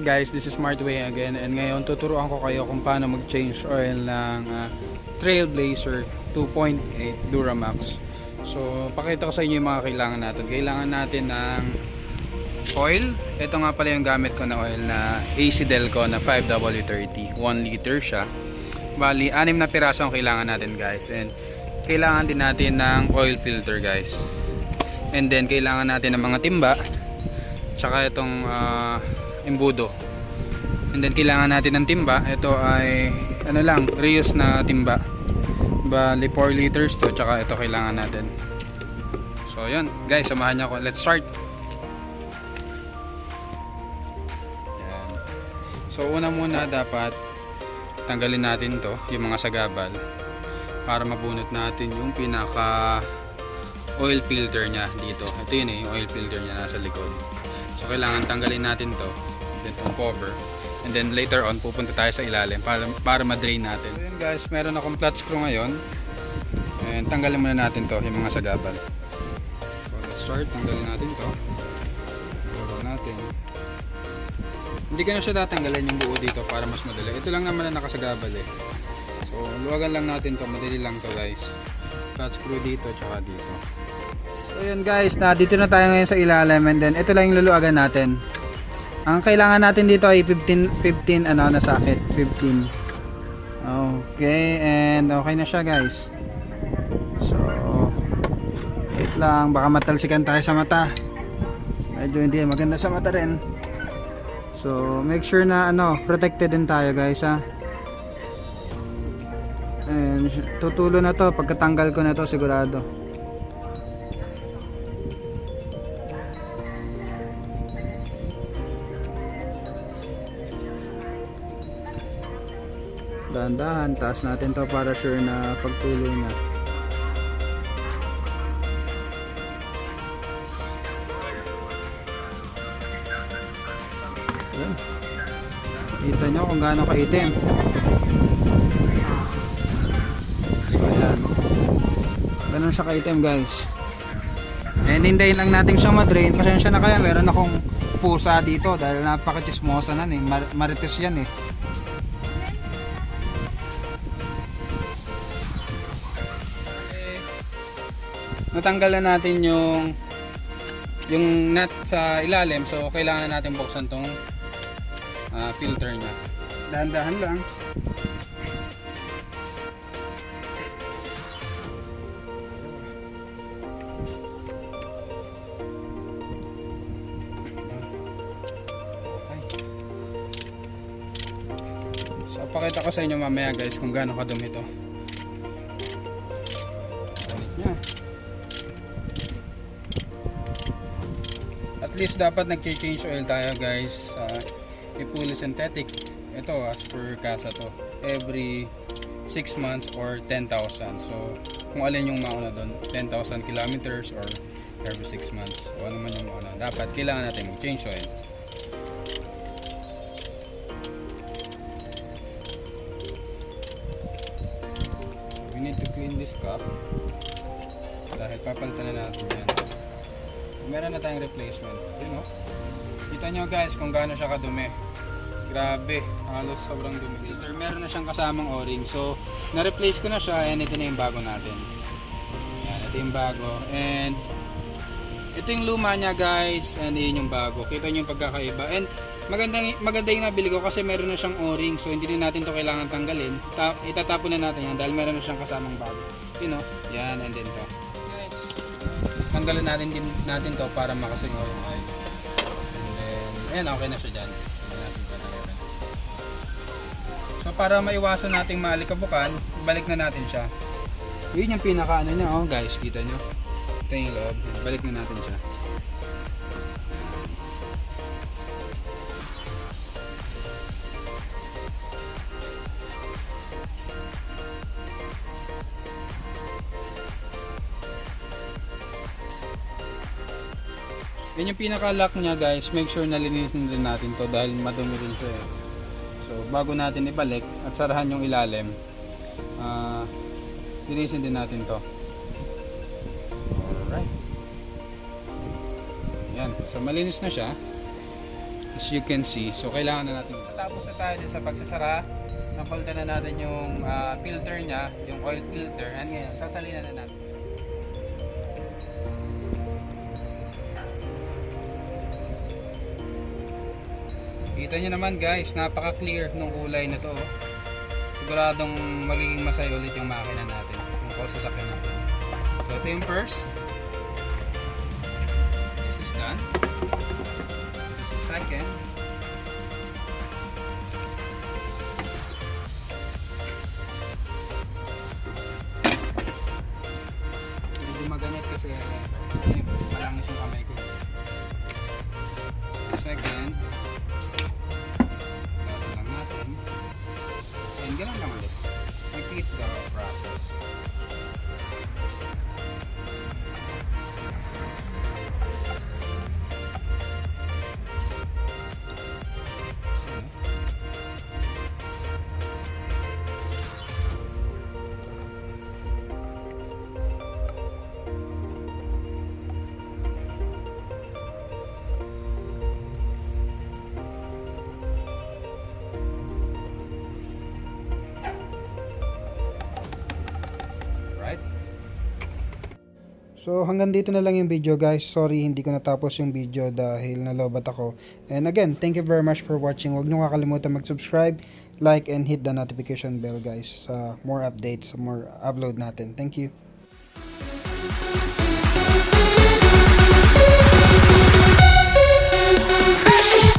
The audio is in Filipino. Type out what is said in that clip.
guys, this is Martway again, and ngayon tuturuan ko kayo kung paano mag-change oil ng Trailblazer 2.8 Duramax. So pakita ko sa inyo yung mga kailangan natin. Kailangan natin ng oil. Ito nga pala yung gamit ko na oil na AC Delco na 5W30, 1 liter siya. Bali 6 na piraso ang kailangan natin guys, and kailangan din natin ng oil filter guys, and then kailangan natin ng mga timba tsaka itong embudo, and then kailangan natin ng timba. Ito ay ano lang, reuse na timba, bali 4 liters to, tsaka ito kailangan natin. So yun guys, samahan niyo ako, let's start. Yan. So una muna dapat tanggalin natin to, yung mga sagabal, para mabunot natin yung pinaka oil filter nya dito. Ito yun yung oil filter nya nasa likod. So kailangan tanggalin natin to, then cover, and then later on pupunta tayo sa ilalim para ma-drain natin. So yun guys, meron akong flat screw ngayon, and tanggalin muna natin to, yung mga sagabal. So let's start, tanggalin natin to. Cover natin. Hindi ko na siya tatanggalin yung buo dito para mas madali. Ito lang naman na nakasagabal eh. So luwagan lang natin to, madali lang to guys. Flat screw dito tsaka dito. So yun guys, dito na tayo ngayon sa ilalim, and then ito lang yung luluwagan natin. Ang kailangan natin dito ay 15 ano na sakit, 15. Okay, and okay na siya guys. So wait lang, baka matalsikan tayo sa mata. Medyo hindi maganda sa mata rin. So make sure na protected din tayo guys ha. And tutulo na to pagkatanggal ko na to sigurado. Dahan-dahan, taas natin to para sure na pagtulo na. Ayan. Kita nyo kung gaano kaitim. So ayan, ganun siya kaitim guys. And hintayin lang natin siyang madrain. Pasensya na kaya, meron akong pusa dito dahil napaka-chismosa na marites yan eh. Natanggal na natin yung nut sa ilalim, so kailangan na natin buksan tong filter nya. Dahan-dahan lang. Okay. So pakita ko sa inyo mamaya guys kung gaano kadumi ito. At least dapat nag-change oil tayo guys. Fully synthetic. Ito as per kasa to, every 6 months or 10,000. So kung alin yung mauna doon, 10,000 kilometers or every 6 months. O ano man yung mauna, dapat kailangan natin mag-change oil. We need to clean this cup dahil papalitan na natin yan. Meron na tayong replacement. Yun o. Kita nyo guys kung gaano siya kadumi. Grabe, halos sobrang dumi. Filter, meron na siyang kasamang o-ring. So, na-replace ko na siya, and ito na yung bago natin. Yan, ito yung bago. And ito yung luma niya guys, and yun yung bago. Kita nyo yung pagkakaiba. And maganda yung nabili ko kasi meron na siyang o-ring. So, hindi din natin to kailangan tanggalin. Itatapon na natin yan dahil meron na siyang kasamang bago. Yun o. Yan, and then to. Tanggalin natin to para makasingaw yung oil. And then, ayan, okay na siya dyan. So para maiwasan nating malikabukan, balik na natin siya. Yun yung pinaka niya, oh guys, kita nyo. Ito yung loob, balik na natin siya. Yan yung pinaka-lock niya guys, make sure na linisin din natin to dahil madumi rin siya eh. So bago natin ibalik at sarahan yung ilalim, linisin din natin to. Alright. Yan, so malinis na siya. as you can see. So kailangan na natin. Tapos na tayo din sa pagsasara. Napalitan na natin yung filter nya, yung oil filter. And ngayon, sasalinan na natin. Kita nyo naman guys, napaka-clear ng kulay na to. Siguradong magiging masaya ulit yung makina natin, yung sasakyan natin. So ito yung first. This is done. This is second. Medyo maganit kasi malangis yung kamay ko. Second. And ganun lang ulit. Repeat the process. So hanggang dito na lang yung video guys. Sorry hindi ko natapos yung video dahil nalobat ako. And again, thank you very much for watching. Huwag niyo kakalimutan mag-subscribe, like, and hit the notification bell guys sa more updates, sa more upload natin. Thank you.